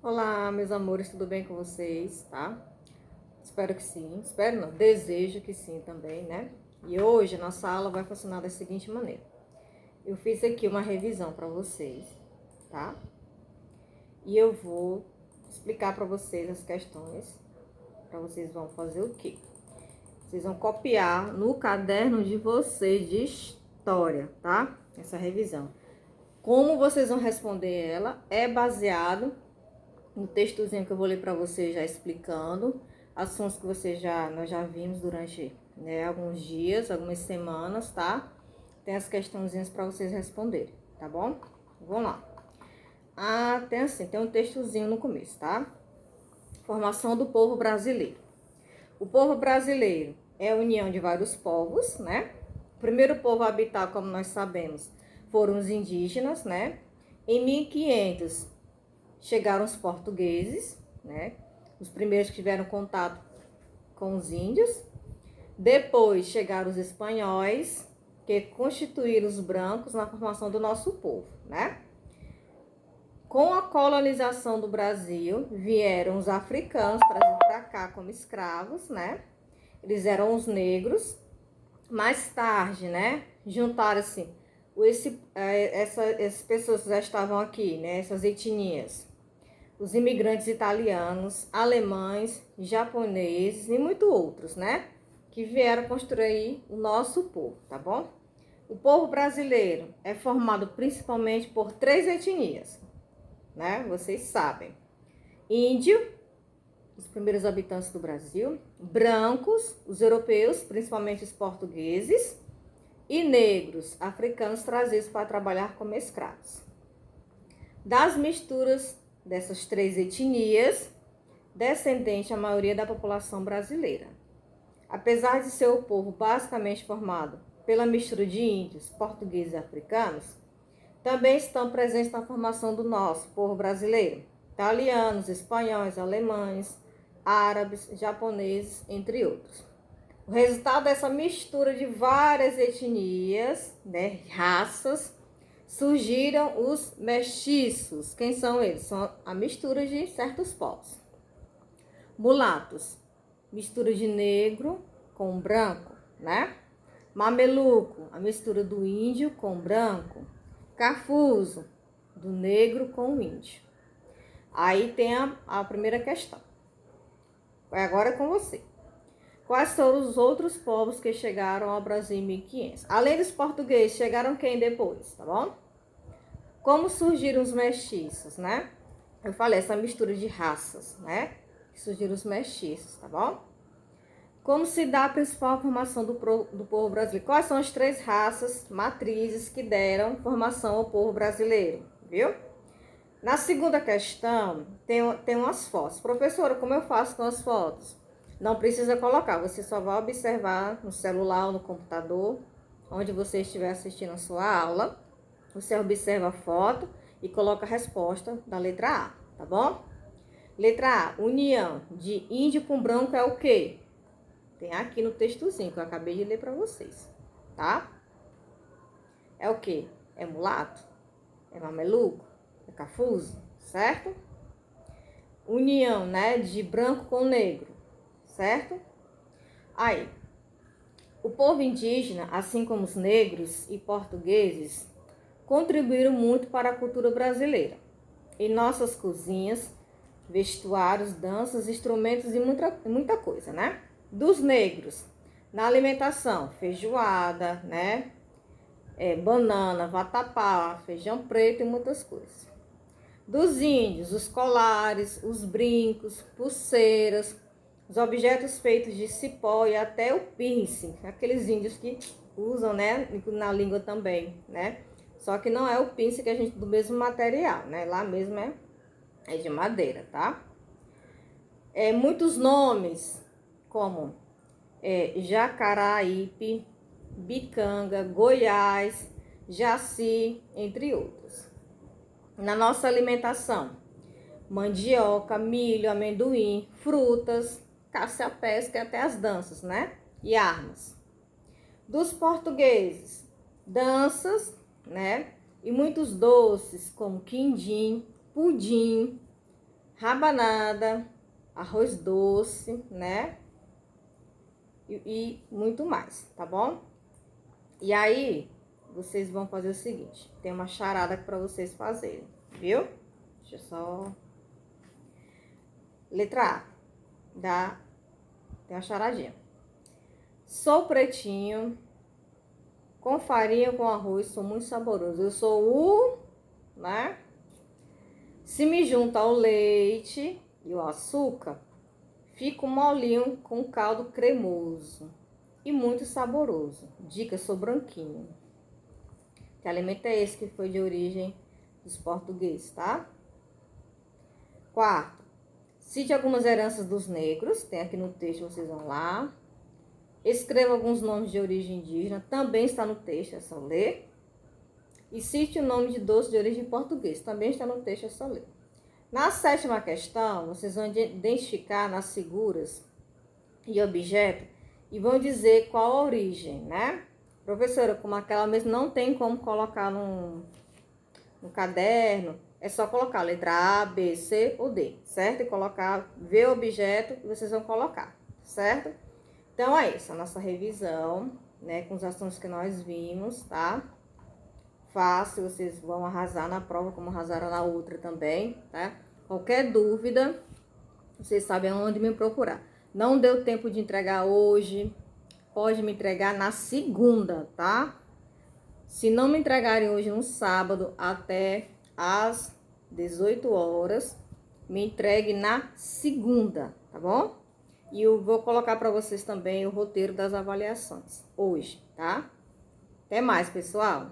Olá, meus amores, tudo bem com vocês, tá? Espero que sim, espero não, desejo que sim também, né? E hoje a nossa aula vai funcionar da seguinte maneira. Eu fiz aqui uma revisão para vocês, tá? E eu vou explicar para vocês as questões, para vocês vão fazer o quê? Vocês vão copiar no caderno de vocês de história, tá? Essa revisão. Como vocês vão responder ela é baseado no textozinho que eu vou ler para vocês já explicando assuntos que nós já vimos durante, né, alguns dias, algumas semanas, tá? Tem as questãozinhas para vocês responderem, tá bom? Vamos lá. Tem um textozinho no começo, tá? Formação do povo brasileiro. O povo brasileiro é a união de vários povos, né? O primeiro povo a habitar, como nós sabemos, foram os indígenas, né? Em 1500 chegaram os portugueses, né? Os primeiros que tiveram contato com os índios. Depois chegaram os espanhóis, que constituíram os brancos na formação do nosso povo, né? Com a colonização do Brasil, vieram os africanos trazidos para cá como escravos, né? Eles eram os negros. Mais tarde, né? Juntaram-se essas pessoas que já estavam aqui, né? Essas etnias. Os imigrantes italianos, alemães, japoneses e muitos outros, né? Que vieram construir o nosso povo, tá bom? O povo brasileiro é formado principalmente por 3 etnias, né? Vocês sabem. Índio, os primeiros habitantes do Brasil. Brancos, os europeus, principalmente os portugueses. E negros, africanos trazidos para trabalhar como escravos. Das misturas dessas 3 etnias, descendente a maioria da população brasileira. Apesar de ser o povo basicamente formado pela mistura de índios, portugueses e africanos, também estão presentes na formação do nosso povo brasileiro, italianos, espanhóis, alemães, árabes, japoneses, entre outros. O resultado dessa mistura de várias etnias, né, raças, surgiram os mestiços. Quem são eles? São a mistura de certos povos. Mulatos, mistura de negro com branco, né? Mameluco, a mistura do índio com branco. Cafuso, do negro com o índio. Aí tem a primeira questão. Agora é com você. Quais foram os outros povos que chegaram ao Brasil em 1500? Além dos portugueses, chegaram quem depois, tá bom? Como surgiram os mestiços, né? Eu falei, essa mistura de raças, né? Surgiram os mestiços, tá bom? Como se dá a principal formação do povo brasileiro? Quais são as 3 raças matrizes que deram formação ao povo brasileiro, viu? Na segunda questão, tem umas fotos. Professora, como eu faço com as fotos? Não precisa colocar, você só vai observar no celular ou no computador, onde você estiver assistindo a sua aula. Você observa a foto e coloca a resposta da letra A, tá bom? Letra A, união de índio com branco é o quê? Tem aqui no textozinho que eu acabei de ler para vocês, tá? É o quê? É mulato? É mameluco? É cafuso? Certo? União, né, de branco com negro, certo? Aí, o povo indígena, assim como os negros e portugueses, contribuíram muito para a cultura brasileira. Em nossas cozinhas, vestuários, danças, instrumentos e muita coisa, né? Dos negros, na alimentação, feijoada, né? Banana, vatapá, feijão preto e muitas coisas. Dos índios, os colares, os brincos, pulseiras, os objetos feitos de cipó e até o piercing, aqueles índios que usam, né, na língua também, né? Só que não é o piercing que a gente do mesmo material, né? Lá mesmo é de madeira, tá? Muitos nomes, como Jacaraípe, Bicanga, Goiás, Jaci, entre outros. Na nossa alimentação, mandioca, milho, amendoim, frutas, caça à pesca e até as danças, né? E armas. Dos portugueses, danças, né? E muitos doces, como quindim, pudim, rabanada, arroz doce, né? E muito mais, tá bom? E aí, vocês vão fazer o seguinte, tem uma charada para vocês fazerem, viu? Deixa eu só... Letra A, tem uma charadinha. Sou pretinho, com farinha, com arroz, sou muito saboroso. Eu sou o, né? Se me junta ao leite e o açúcar, fica molinho com caldo cremoso e muito saboroso. Dica, sou branquinho. Que alimento é esse que foi de origem dos portugueses, tá? Quarto, cite algumas heranças dos negros. Tem aqui no texto, vocês vão lá. Escreva alguns nomes de origem indígena. Também está no texto, é só ler. E cite o nome de doce de origem portuguesa. Também está no texto, é só ler. Na sétima questão, vocês vão identificar nas figuras e objeto e vão dizer qual a origem, né? Professora, como aquela mesmo não tem como colocar no caderno, é só colocar a letra A, B, C ou D, certo? E colocar, ver o objeto e vocês vão colocar, certo? Então é isso, a nossa revisão, né? Com os assuntos que nós vimos, tá? Fácil, vocês vão arrasar na prova, como arrasaram na outra também, tá? Qualquer dúvida, vocês sabem onde me procurar. Não deu tempo de entregar hoje, pode me entregar na segunda, tá? Se não me entregarem hoje no sábado até às 18 horas, me entregue na segunda, tá bom? E eu vou colocar para vocês também o roteiro das avaliações hoje, tá? Até mais, pessoal!